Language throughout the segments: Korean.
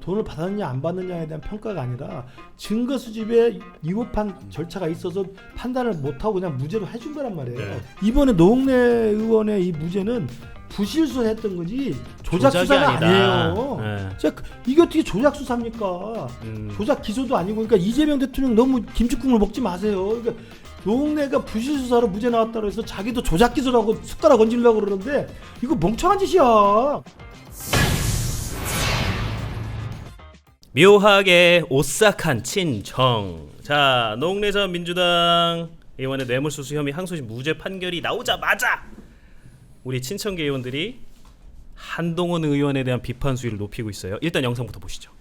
돈을 받았느냐 안 받느냐에 대한 평가가 아니라 증거 수집에 위법한 절차가 있어서 판단을 못하고 그냥 무죄로 해준 거란 말이에요. 네. 이번에 노웅래 의원의 이 무죄는 부실수했던 거지 조작 조작이 수사가 아니다. 아니에요. 네. 자, 이게 어떻게 조작 수사입니까? 조작 기소도 아니고. 그러니까 이재명 대통령 너무 김치국물 먹지 마세요. 그러니까 노웅래가 부실 수사로 무죄 나왔다고 해서 자기도 조작 기소라고 숟가락 얹으려고 그러는데 이거 멍청한 짓이야. 묘하게 오싹한 친정. 자, 노웅래 전 민주당 의원의 뇌물수수 혐의 항소심 무죄 판결이 나오자마자 우리 친청계 의원들이 한동훈 의원에 대한 비판 수위를 높이고 있어요. 일단 영상부터 보시죠.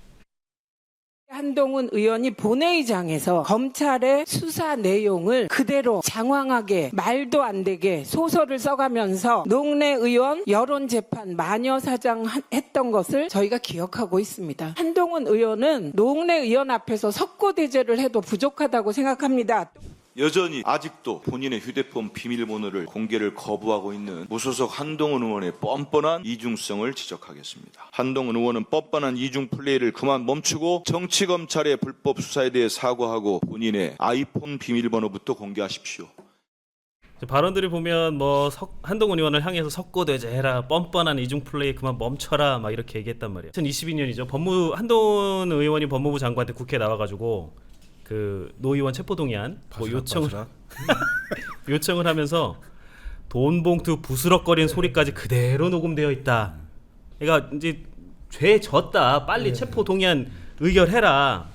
한동훈 의원이 본회의장에서 검찰의 수사 내용을 그대로 장황하게 말도 안 되게 소설을 써가면서 노웅래 의원 여론재판 마녀사장 했던 것을 저희가 기억하고 있습니다. 한동훈 의원은 노웅래 의원 앞에서 석고대죄를 해도 부족하다고 생각합니다. 여전히 아직도 본인의 휴대폰 비밀번호를 공개를 거부하고 있는 무소속 한동훈 의원의 뻔뻔한 이중성을 지적하겠습니다. 한동훈 의원은 뻔뻔한 이중 플레이를 그만 멈추고 정치검찰의 불법 수사에 대해 사과하고 본인의 아이폰 비밀번호부터 공개하십시오. 발언들을 보면 뭐 한동훈 의원을 향해서 석고대죄해라, 뻔뻔한 이중 플레이 그만 멈춰라 막 이렇게 얘기했단 말이에요. 2022년이죠. 한동훈 의원이 법무부 장관한테 국회에 나와가지고 그 노 의원 체포동의안 뭐 요청을 하면서 돈 봉투 부스럭거리는 소리까지 그대로 녹음되어 있다. 그러니까 이제 죄 졌다. 빨리 체포동의안 의결해라.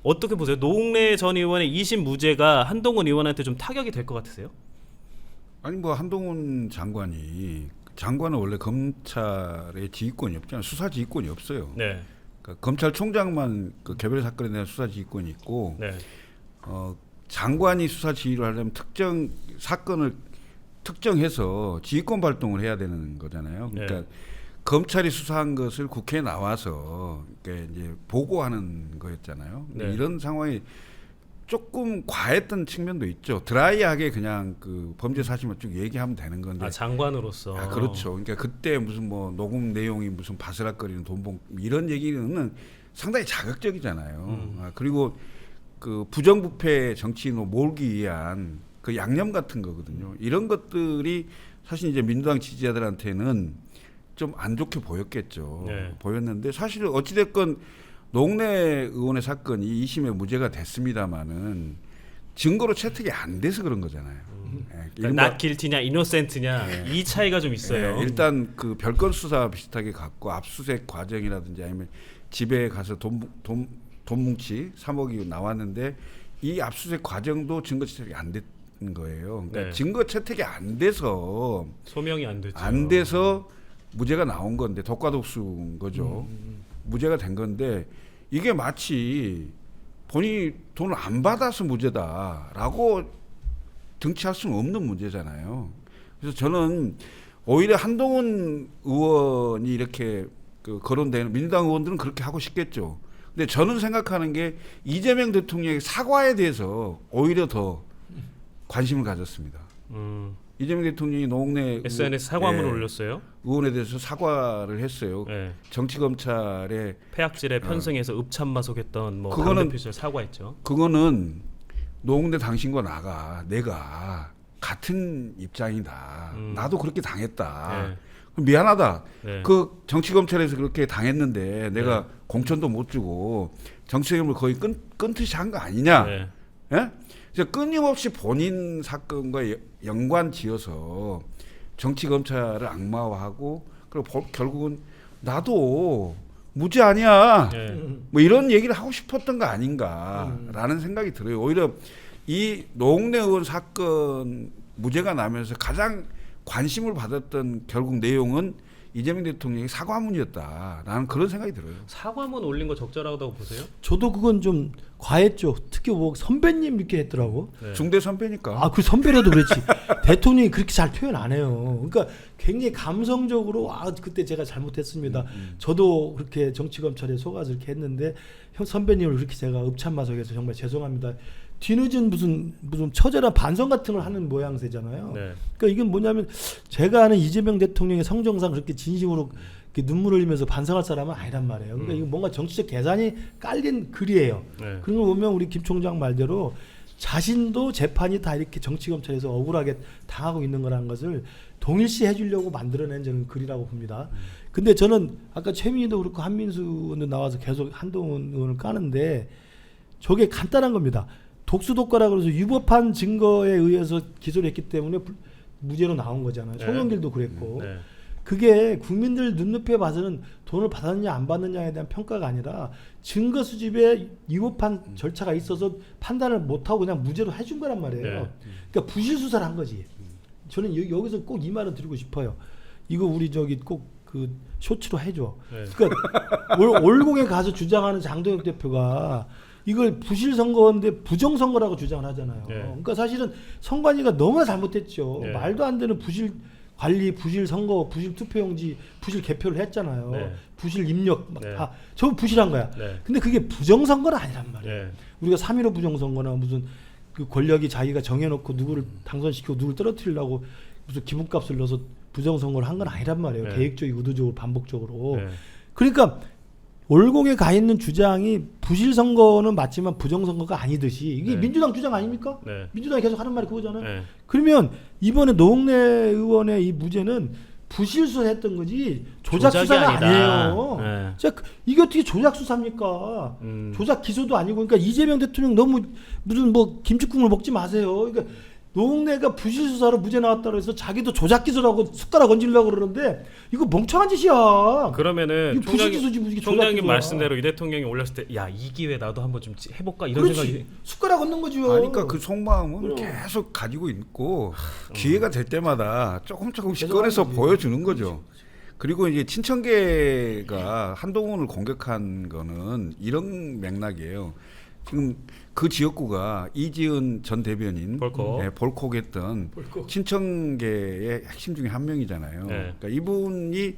어떻게 보세요? 노웅래 전 의원의 2심 무죄가 한동훈 의원한테 좀 타격이 될 것 같으세요? 아니 뭐 한동훈 장관은 원래 검찰의 지휘권이 없잖아요. 수사 지휘권이 없어요. 네. 그러니까 검찰총장만 그 개별 사건에 대한 수사 지휘권이 있고, 네. 장관이 수사 지휘를 하려면 특정 사건을 특정해서 지휘권 발동을 해야 되는 거잖아요. 그러니까 네. 검찰이 수사한 것을 국회에 나와서 이렇게 이제 보고하는 거였잖아요. 근데 네. 이런 상황이 조금 과했던 측면도 있죠. 드라이하게 그냥 그 범죄 사실만 쭉 얘기하면 되는 건데. 아, 장관으로서. 아, 그렇죠. 그러니까 그때 무슨 뭐 녹음 내용이 무슨 바스락거리는 돈봉 이런 얘기는 상당히 자극적이잖아요. 아, 그리고 그 부정부패 정치인으로 몰기 위한 그 양념 같은 거거든요. 이런 것들이 사실 이제 민주당 지지자들한테는 좀 안 좋게 보였겠죠. 네. 보였는데 사실 어찌됐건 노웅래 의원의 사건이 2심에 무죄가 됐습니다마는 증거로 채택이 안 돼서 그런 거잖아요. 그러니까 not guilty냐 이노센트냐 이 차이가 좀 있어요. 일단 그 별건 수사 비슷하게 갖고 압수수색 과정이라든지 아니면 집에 가서 돈 뭉치 3억이 나왔는데 이 압수수색 과정도 증거 채택이 안 된 거예요. 그러니까 네. 증거 채택이 안 돼서 소명이 안 됐죠. 안 돼서 무죄가 나온 건데 독과독수인 거죠. 무죄가 된 건데 이게 마치 본인이 돈을 안 받아서 무죄다라고 등치할 수는 없는 문제잖아요. 그래서 저는 오히려 한동훈 의원이 이렇게 그 거론되는 민주당 의원들은 그렇게 하고 싶겠죠. 근데 저는 생각하는 게 이재명 대통령의 사과에 대해서 오히려 더 관심을 가졌습니다. 이재명 대통령이 노웅래 SNS 사과문을 올렸어요. 의원에 대해서 사과를 했어요. 네. 정치검찰의 폐악질에 편승해서 읍참마속했던 뭐 그거는- 당대표시절 사과했죠. 그거는 노웅래 당신과 내가 같은 입장이다. 나도 그렇게 당했다. 네. 그럼 미안하다. 네. 그 정치검찰에서 그렇게 당했는데 내가 공천도 못 주고 정치責임을 거의 끊듯이 한 거 아니냐. 네. 예? 그래서 끊임없이 본인 사건과 연관 지어서 정치 검찰을 악마화하고 그리고 결국은 나도 무죄 아니야. 네. 뭐 이런 얘기를 하고 싶었던 거 아닌가라는 생각이 들어요. 오히려 이 노웅래 의원 사건 무죄가 나면서 가장 관심을 받았던 결국 내용은 이재명 대통령의 사과문이었다. 나는 그런 생각이 들어요. 사과문 올린 거 적절하다고 보세요? 저도 그건 좀 과했죠. 특히 뭐 선배님 이렇게 했더라고. 네. 중대 선배니까. 아, 그 선배라도 그렇지. 대통령이 그렇게 잘 표현 안 해요. 그러니까 굉장히 감성적으로 그때 제가 잘못했습니다. 저도 그렇게 정치검찰에 속아서 이렇게 했는데 선배님을 그렇게 제가 읍참마속에서 정말 죄송합니다. 뒤늦은 무슨 처절한 반성 같은 걸 하는 모양새잖아요. 네. 그러니까 이건 뭐냐면 제가 아는 이재명 대통령의 성정상 그렇게 진심으로 이렇게 눈물 흘리면서 반성할 사람은 아니란 말이에요. 그러니까 이거 뭔가 정치적 계산이 깔린 글이에요. 네. 그런 걸 보면 우리 김 총장 말대로 자신도 재판이 다 이렇게 정치 검찰에서 억울하게 당하고 있는 거라는 것을 동일시 해주려고 만들어낸 저는 글이라고 봅니다. 근데 저는 아까 최민희도 그렇고 한민수 의원도 나와서 계속 한동훈 의원을 까는데 저게 간단한 겁니다. 독수독과라 그래서 유법한 증거에 의해서 기소를 했기 때문에 무죄로 나온 거잖아요. 네. 송영길도 그랬고. 네. 그게 국민들 눈높이에 봐서는 돈을 받았느냐 안 받느냐에 대한 평가가 아니라 증거 수집에 위법한 절차가 있어서 판단을 못하고 그냥 무죄로 해준 거란 말이에요. 네. 그러니까 부실 수사를 한 거지. 저는 여기서 꼭 이 말을 드리고 싶어요. 이거 우리 저기 꼭 그 쇼츠로 해줘. 네. 그러니까 올공에 가서 주장하는 장동혁 대표가 이걸 부실 선거인데 부정 선거라고 주장을 하잖아요. 네. 그러니까 사실은 선관위가 너무나 잘못했죠. 네. 말도 안 되는 부실 관리, 부실 선거, 부실 투표용지, 부실 개표를 했잖아요. 네. 부실 입력 막 네. 다 저거 부실한 거야. 네. 근데 그게 부정 선거는 아니란 말이에요. 네. 우리가 3.15 부정 선거나 무슨 그 권력이 자기가 정해놓고 누구를 당선시키고 누구를 떨어뜨리려고 무슨 기분값을 넣어서 부정 선거를 한 건 아니란 말이에요. 네. 계획적이고 의도적으로 반복적으로. 네. 그러니까 올공에 가 있는 주장이 부실 선거는 맞지만 부정 선거가 아니듯이 이게 네. 민주당 주장 아닙니까? 네. 민주당이 계속 하는 말이 그거잖아요. 네. 그러면 이번에 노웅래 의원의 이 무죄는 부실 수사했던 거지 조작 조작이 수사가 아니다. 아니에요. 네. 자, 이게 어떻게 조작 수사입니까? 조작 기소도 아니고 그러니까 이재명 대통령 너무 무슨 뭐 김치국물 먹지 마세요. 그러니까 노웅래가 부실 수사로 무죄 나왔다고 해서 자기도 조작 기소라고 숟가락 얹으려고 그러는데 이거 멍청한 짓이야. 그러면은 이거 부실 기소지 무슨 조작 총장님 기소야. 말씀대로 이 대통령이 올렸을 때 야 이 기회 나도 한번 좀 해볼까 이런 그렇지. 생각이 숟가락 얹는 거죠. 그러니까 그 속마음은 그럼. 계속 가지고 있고 기회가 될 때마다 조금씩 계속 꺼내서 하는 거지. 보여주는 거죠. 그리고 이제 친천계가 한동훈을 공격한 거는 이런 맥락이에요. 지금 그 지역구가 이지은 전 대변인 볼콕. 볼콕했던 친천계의 핵심 중에 한 명이잖아요. 네. 그러니까 이분이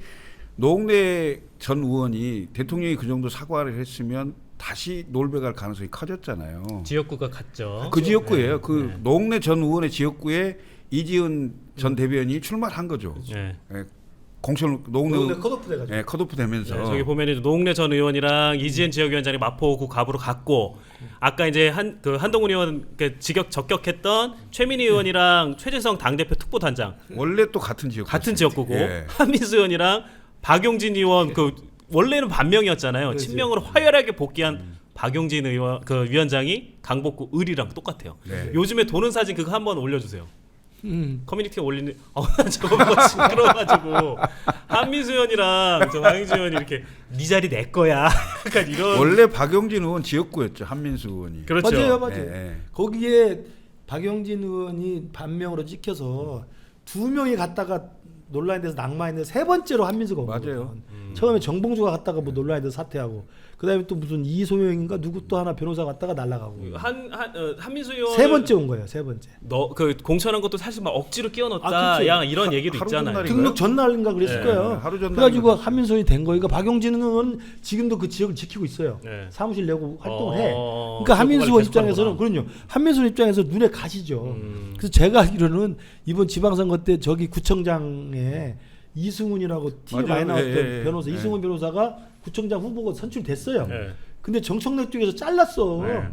노웅래 전 의원이 대통령이 그 정도 사과를 했으면 다시 놀배갈 가능성이 커졌잖아요. 지역구가 같죠. 그 지역구예요. 네. 그 네. 노웅래 전 의원의 지역구에 이지은 전 대변인이 출마를 한 거죠. 네. 공천 노웅래 노웅래 컷오프 돼가지고. 컷오프 되면서 네, 저기 보면은 노웅래 전 의원이랑 이지은 지역위원장이 마포구 갑으로 갔고 아까 이제 한동훈 의원 적격했던 최민희 의원이랑 최재성 당대표 특보단장 원래 또 같은 지역 같은 지역구고 예. 한민수 의원이랑 박용진 의원 그 원래는 반명이었잖아요. 그렇지. 친명으로 화려하게 복귀한 박용진 의원 그 위원장이 강북구 을이랑 똑같아요. 네. 요즘에 도는 사진 그거 한번 올려주세요. 커뮤니티에 올리는 나 저거 보고 징그러워가지고 한민수 의원이랑 저 박용진 의원이 이렇게 네 자리 내 거야 약간 이런 원래 박용진 의원 지역구였죠. 한민수 의원이. 그렇죠. 맞아요. 예. 거기에 박용진 의원이 반명으로 찍혀서 두 명이 갔다가 논란이 돼서 낙마했는데 세 번째로 한민수가 온 맞아요. 거예요. 처음에 정봉주가 갔다가 뭐 논란이 돼서 사퇴하고 그다음에 또 무슨 이소영인가 누구 또 하나 변호사 갔다가 날라가고 한민수 의원 세 번째 온 거예요. 세 번째. 너 그 공천한 것도 사실 막 억지로 끼워 넣었다 아, 그치. 야 이런 얘기도 하루 있잖아요. 전날인가요? 등록 전날인가 그랬을 네, 거예요. 하루 전날인가 그래가지고 그랬어요. 한민수 의원이 된 거예요. 그러니까 박용진은 의원은 지금도 그 지역을 지키고 있어요. 네. 사무실 내고 활동을 해. 어, 그러니까 한민수 의원 계속 하는구나. 입장에서는 그럼요. 한민수 의원 입장에서 눈에 가시죠. 그래서 제가 알기로는 이번 지방선거 때 저기 구청장에 이승훈이라고 TV 많이 맞아요. 나왔던 예, 예, 변호사 예. 이승훈 변호사가 구청장 후보가 선출됐어요. 네. 근데 정청래 쪽에서 잘랐어. 네.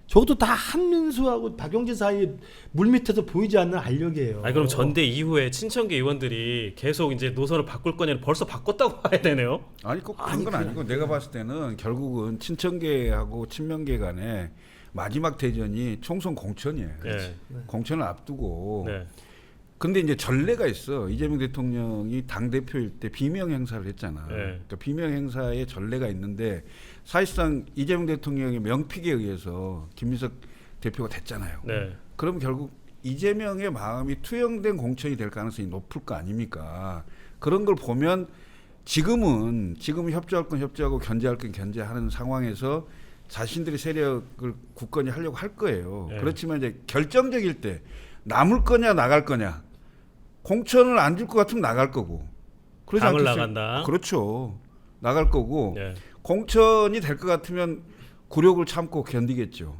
저것도 다 한민수하고 박용진 사이에 물밑에서 보이지 않는 알력이에요. 아니 그럼 전대 이후에 친천계 의원들이 계속 이제 노선을 바꿀 거냐는 벌써 바꿨다고 봐야 되네요. 아니 꼭 그런 건 아니고 내가 봤을 때는 결국은 친천계하고 친명계 간에 마지막 대전이 총선 공천이에요. 네. 공천을 앞두고 네. 근데 이제 전례가 있어. 이재명 대통령이 당 대표일 때 비명 행사를 했잖아. 네. 그러니까 비명 행사에 전례가 있는데 사실상 이재명 대통령의 명픽에 의해서 김민석 대표가 됐잖아요. 네. 그럼 결국 이재명의 마음이 투영된 공천이 될 가능성이 높을 거 아닙니까? 그런 걸 보면 지금은 협조할 건 협조하고 견제할 건 견제하는 상황에서 자신들의 세력을 굳건히 하려고 할 거예요. 네. 그렇지만 이제 결정적일 때 남을 거냐 나갈 거냐 공천을 안 줄 것 같으면 나갈 거고 그러지 당을 않겠어요? 나간다. 그렇죠. 나갈 거고 네. 공천이 될 것 같으면 굴욕을 참고 견디겠죠.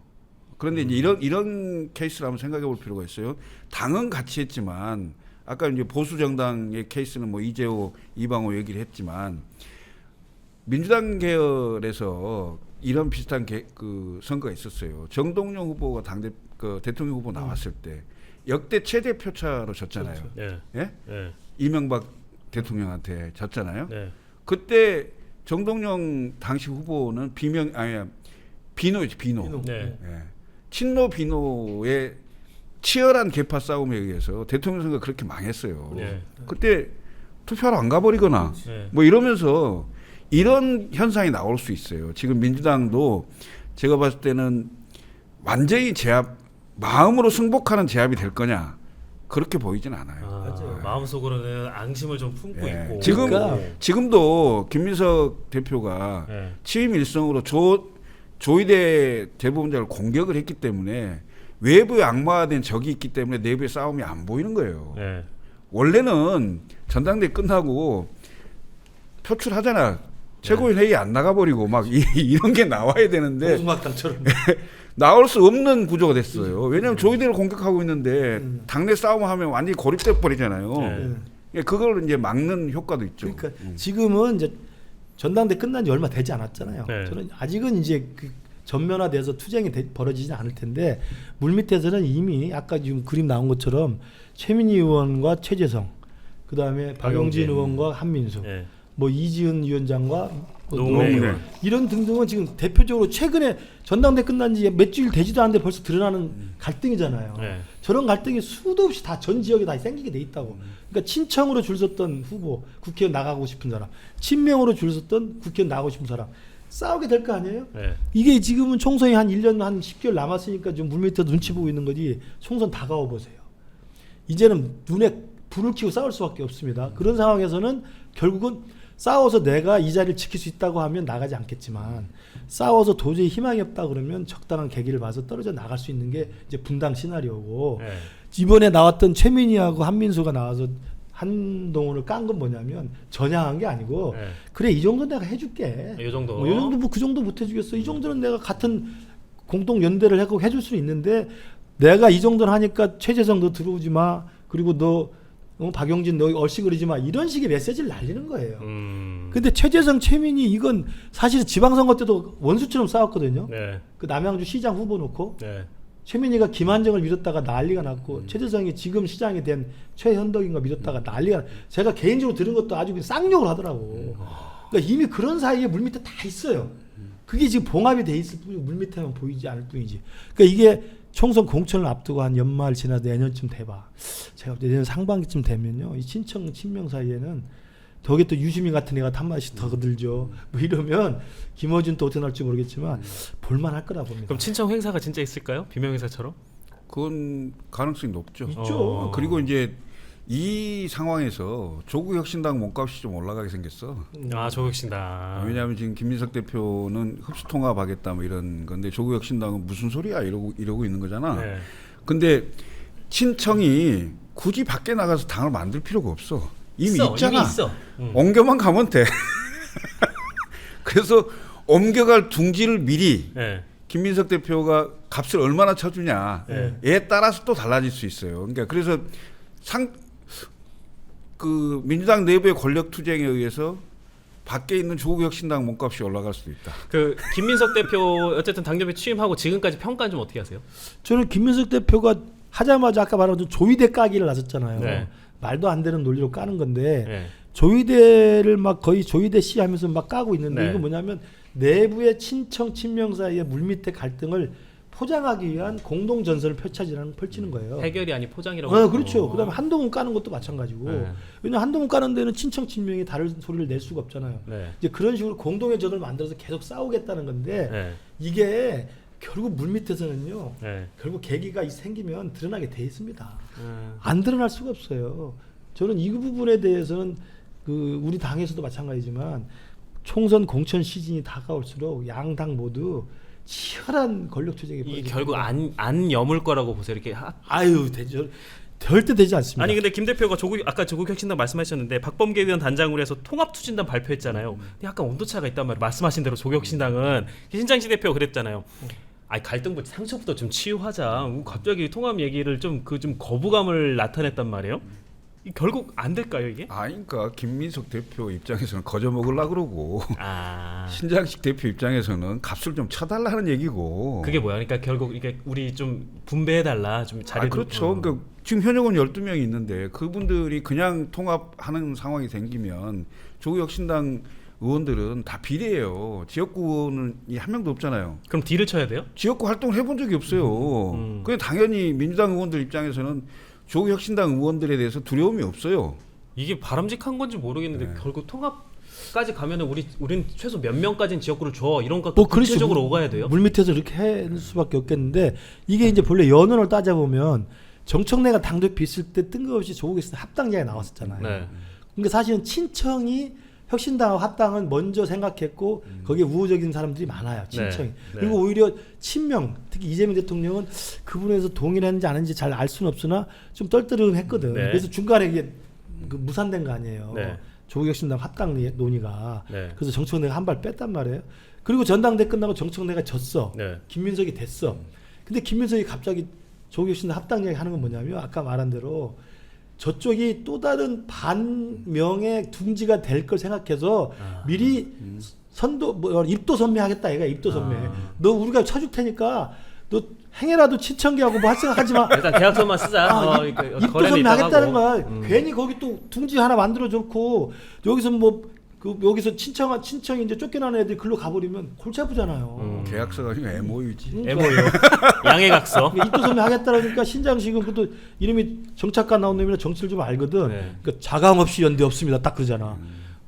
그런데 이제 이런 케이스를 한번 생각해 볼 필요가 있어요. 당은 같이 했지만 아까 이제 보수 정당의 케이스는 뭐 이재호, 이방호 얘기를 했지만 민주당 계열에서 이런 비슷한 그 선거가 있었어요. 정동영 후보가 그 대통령 후보 나왔을 때 역대 최대 표차로 졌잖아요. 네. 예? 네. 이명박 대통령한테 졌잖아요. 네. 그때 정동영 당시 후보는 비노였지, 비노. 네. 예. 친노 비노의 치열한 계파 싸움에 의해서 대통령 선거가 그렇게 망했어요. 네. 그때 투표하러 안 가버리거나 네. 뭐 이러면서 이런 현상이 나올 수 있어요. 지금 민주당도 제가 봤을 때는 완전히 마음으로 승복하는 제압이 될 거냐 그렇게 보이진 않아요. 맞아요. 마음속으로는 앙심을 좀 품고 예. 있고. 그러니까 지금도 김민석 대표가 네. 취임 일성으로 조의대 대법원장을 공격을 했기 때문에 외부에 악마화된 적이 있기 때문에 내부의 싸움이 안 보이는 거예요. 네. 원래는 전당대회 끝나고 표출하잖아. 최고위원 회의 안 나가버리고 막 이런 게 나와야 되는데 보수막당처럼. 나올 수 없는 구조가 됐어요. 왜냐하면 조의대를 공격하고 있는데 당내 싸움하면 완전히 고립돼 버리잖아요. 네. 그걸 이제 막는 효과도 있죠. 그러니까 지금은 이제 전당대 끝난 지 얼마 되지 않았잖아요. 네. 저는 아직은 이제 그 전면화돼서 투쟁이 벌어지지 않을 텐데 물밑에서는 이미 아까 지금 그림 나온 것처럼 최민희 의원과 최재성, 그 다음에 박용진 의원과 한민수, 네. 뭐 이지은 위원장과 노무현 의원. 이런 등등은 지금 대표적으로 최근에 전당대 끝난 지 몇 주일 되지도 않는데 벌써 드러나는 갈등이잖아요. 네. 저런 갈등이 수도 없이 다 전 지역에 다 생기게 돼 있다고. 그러니까 친청으로 줄 섰던 후보, 국회의원 나가고 싶은 사람, 친명으로 줄 섰던 국회의원 나가고 싶은 사람 싸우게 될 거 아니에요? 네. 이게 지금은 총선이 한 1년 한 10개월 남았으니까 좀 물밑에서 눈치 보고 있는 거지 총선 다가와 보세요. 이제는 눈에 불을 켜고 싸울 수밖에 없습니다. 그런 상황에서는 결국은 싸워서 내가 이 자리를 지킬 수 있다고 하면 나가지 않겠지만 싸워서 도저히 희망이 없다 그러면 적당한 계기를 봐서 떨어져 나갈 수 있는 게 이제 분당 시나리오고 네. 이번에 나왔던 최민희하고 한민수가 나와서 한동훈을 깐 건 뭐냐면 전향한 게 아니고 네. 그래 이 정도 내가 해줄게. 이 정도. 이 정도 뭐 그 정도 못 해주겠어. 이 정도는 내가 같은 공동 연대를 하고 해줄 수는 있는데 내가 이 정도는 하니까 최재성 너 들어오지 마. 그리고 너 박용진 너 얼씨그러지 마. 이런 식의 메시지를 날리는 거예요. 근데 최재성, 최민희 이건 사실 지방선거 때도 원수처럼 싸웠거든요. 네. 그 남양주 시장 후보 놓고 네. 최민희가 김한정을 밀었다가 난리가 났고 최재성이 지금 시장이 된 최현덕인가 밀었다가 난리가 제가 개인적으로 들은 것도 아주 쌍욕을 하더라고. 그러니까 이미 그런 사이에 물밑에 다 있어요. 그게 지금 봉합이 돼 있을 뿐이고 물밑에만 보이지 않을 뿐이지. 그러니까 이게 총선 공천을 앞두고 한 연말 지나서 내년쯤 돼봐. 제가 볼 때 내년 상반기쯤 되면요. 이 친청 친명 사이에는 거기에 또 유시민 같은 애가 한 마디씩 더 거들죠. 뭐 이러면 김어준 또 어떻게 나올지 모르겠지만 볼만할 거라 봅니다. 그럼 친청 행사가 진짜 있을까요? 비명 행사처럼? 그건 가능성이 높죠. 있죠. 그리고 이제 이 상황에서 조국혁신당 몸값이 좀 올라가게 생겼어. 아, 조국신당. 왜냐하면 지금 김민석 대표는 흡수통합하겠다 뭐 이런 건데 조국혁신당은 무슨 소리야 이러고 있는 거잖아. 네. 근데 친청이 굳이 밖에 나가서 당을 만들 필요가 없어. 이미 있잖아. 이미 있어. 옮겨만 가면 돼. 그래서 옮겨갈 둥지를 미리 네. 김민석 대표가 값을 얼마나 쳐주냐에 네. 따라서 또 달라질 수 있어요. 그러니까 그래서 그 민주당 내부의 권력 투쟁에 의해서 밖에 있는 조국혁신당 몸값이 올라갈 수도 있다. 그 김민석 대표 어쨌든 당대표 취임하고 지금까지 평가는 좀 어떻게 하세요? 저는 김민석 대표가 하자마자 아까 말한 조의대 까기를 나섰잖아요. 네. 말도 안 되는 논리로 까는 건데 네. 조의대를 막 거의 조의대 씨 하면서 막 까고 있는데 네. 이거 뭐냐면 내부의 친청 친명 사이의 물밑의 갈등을 포장하기 위한 공동 전선을 펼치는 거예요. 해결이 아닌 포장이라고. 그렇죠. 그다음에 한동훈 까는 것도 마찬가지고. 네. 왜냐면 한동훈 까는 데는 친청 친명이 다른 소리를 낼 수가 없잖아요. 네. 이제 그런 식으로 공동의 적을 만들어서 계속 싸우겠다는 건데 네. 이게 결국 물밑에서는요. 네. 결국 계기가 생기면 드러나게 돼 있습니다. 네. 안 드러날 수가 없어요. 저는 이 부분에 대해서는 그 우리 당에서도 마찬가지지만 총선 공천 시즌이 다가올수록 양당 모두 치열한 권력 투쟁이 이 벌어집니다. 결국 안 여물 거라고 보세요. 이렇게 아유 되죠. 절대 되지 않습니다. 아니 근데 김 대표가 아까 조국혁신당 말씀하셨는데 박범계 의원 단장으로 해서 통합투진단 발표했잖아요. 근데 약간 온도차가 있단 말이에요. 말씀하신 대로 조국혁신당은 신장식 대표가 그랬잖아요. 아니 갈등부터 상처부터 좀 치유하자. 갑자기 통합 얘기를 좀 거부감을 나타냈단 말이에요. 결국 안 될까요 이게? 그러니까 김민석 대표 입장에서는 거저 먹으려 그러고 아 신장식 대표 입장에서는 값을 좀 쳐달라는 얘기고. 그게 뭐야? 그러니까 결국 이게 우리 좀 분배해달라 좀 자리. 그렇죠. 그러니까 지금 현역은 12명이 있는데 그분들이 그냥 통합하는 상황이 생기면 조국혁신당 의원들은 다 비례해요. 지역구 의원이 한 명도 없잖아요. 그럼 딜을 쳐야 돼요? 지역구 활동을 해본 적이 없어요. 그냥 당연히 민주당 의원들 입장에서는 조국혁신당 의원들에 대해서 두려움이 없어요. 이게 바람직한 건지 모르겠는데 결국 통합까지 가면은 우린 최소 몇 명까지는 지역구를 줘 이런 거 그렇지. 구체적으로 오가야 돼요. 물밑에서 이렇게 할 수밖에 없겠는데 이게 이제 본래 연원을 따져보면 정청래가 당대표 있을 때 뜬금없이 조국혁신당 합당자가 나왔었잖아요. 네. 그러니까 사실은 친청이 혁신당하고 합당은 먼저 생각했고 거기에 우호적인 사람들이 많아요. 친청이. 네. 그리고 오히려 친명, 특히 이재명 대통령은 그 부분에서 동의했는지 안 했는지 잘 알 수는 없으나 좀 떨떠름했거든. 네. 그래서 중간에 이게 그 무산된 거 아니에요. 네. 조국혁신당 합당 논의가. 네. 그래서 정청래가 한 발 뺐단 말이에요. 그리고 전당대 끝나고 정청래가 졌어. 네. 김민석이 됐어. 근데 김민석이 갑자기 조국혁신당 합당 이야기 하는 건 뭐냐면 아까 말한 대로 저쪽이 또 다른 반명의 둥지가 될 걸 생각해서 미리 입도 선매하겠다. 얘가 입도 선매. 너 우리가 쳐줄 테니까 너 행해라도 친청기하고 뭐 할 생각하지 마. 일단 계약서만 쓰자. 입도 거래는 이따 선매하겠다는 하고. 거야. 괜히 거기 또 둥지 하나 만들어 좋고 여기서 뭐 여기서 친청이 이제 쫓겨나는 애들이 글로 가버리면 골치 아프잖아요. 계약서가 아니고 MOU지. MOU 양해각서. 입도 선매 하겠다라니까 신장식은 그것도 이름이 정착가 나온 놈이라 정치를 좀 알거든. 네. 그러니까 자강 없이 연대 없습니다. 딱 그러잖아.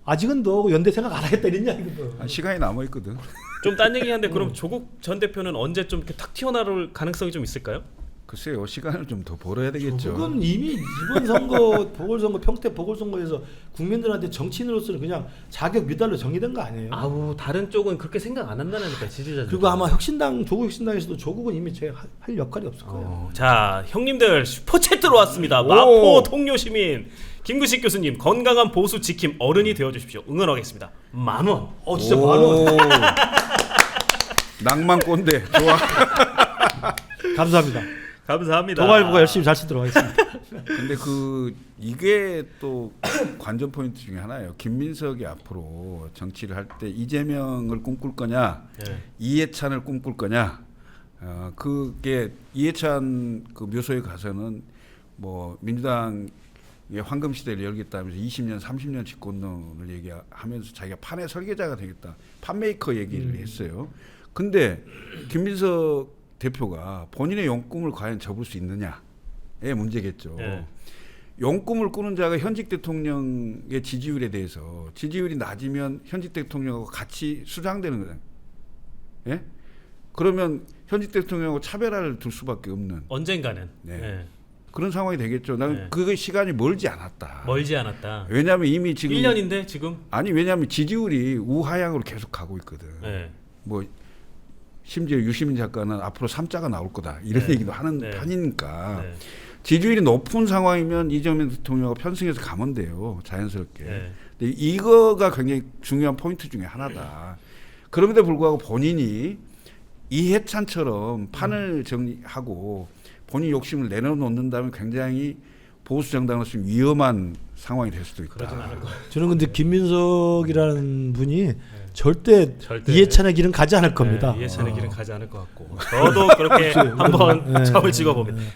아직은 너 연대 생각 안 하겠다 이런 이야기거든. 시간이 남아 있거든. 좀 딴 얘기한데 그럼 조국 전 대표는 언제 좀 이렇게 탁 튀어나올 가능성이 좀 있을까요? 글쎄요, 시간을 좀 더 벌어야 되겠죠. 그건 이미 이번 선거 보궐선거 평택 보궐선거에서 국민들한테 정치인으로서는 그냥 자격 미달로 정의된 거 아니에요. 아우 다른 쪽은 그렇게 생각 안 한다니까 지지자들. 그리고 아마 조국 혁신당에서도 조국은 이미 할 역할이 없을 거예요. 자 형님들 슈퍼챗 들어왔습니다. 마포 통요 시민 김구식 교수님 건강한 보수 지킴 어른이 되어주십시오. 응원하겠습니다. 10,000원. 진짜 많어. 낭만 꼰대 좋아. 감사합니다. 감사합니다. 동아일보가 열심히 잘 쓰도록 하겠습니다. 근데 이게 또 관전 포인트 중에 하나예요. 김민석이 앞으로 정치를 할 때 이재명을 꿈꿀 거냐, 네. 이해찬을 꿈꿀 거냐. 그게 이해찬 그 묘소에 가서는 뭐 민주당의 황금 시대를 열겠다면서 20년, 30년 집권론을 얘기하면서 자기가 판의 설계자가 되겠다, 판메이커 얘기를 했어요. 근데 김민석 대표가 본인의 용꿈을 과연 접을 수 있느냐의 문제겠죠. 네. 용꿈을 꾸는 자가 현직 대통령의 지지율에 대해서 지지율이 낮으면 현직 대통령하고 같이 수장되는 거잖아요. 예? 그러면 현직 대통령하고 차별화를 둘 수밖에 없는 언젠가는. 네. 네. 그런 상황이 되겠죠. 나는 네. 그 시간이 멀지 않았다. 멀지 않았다. 왜냐하면 이미 지금 1년인데 지금. 왜냐하면 지지율이 우하향으로 계속 가고 있거든. 네. 뭐 심지어 유시민 작가는 앞으로 3자가 나올 거다 이런 네. 얘기도 하는 네. 판이니까 네. 지지율이 높은 상황이면 이재명 대통령과 편승해서 가면 돼요, 자연스럽게. 네. 근데 이거가 굉장히 중요한 포인트 중에 하나다. 그럼에도 불구하고 본인이 이해찬처럼 판을 정리하고 본인 욕심을 내려놓는다면 굉장히 보수 정당으로서 위험한 상황이 될 수도 있다. 그러진 않을 거예요. 저는 근데 김민석이라는 분이 절대 절대. 이해찬의 길은 가지 않을 겁니다. 네, 이해찬의 길은 가지 않을 것 같고 저도 그렇게 한번 네. 점을 찍어봅니다.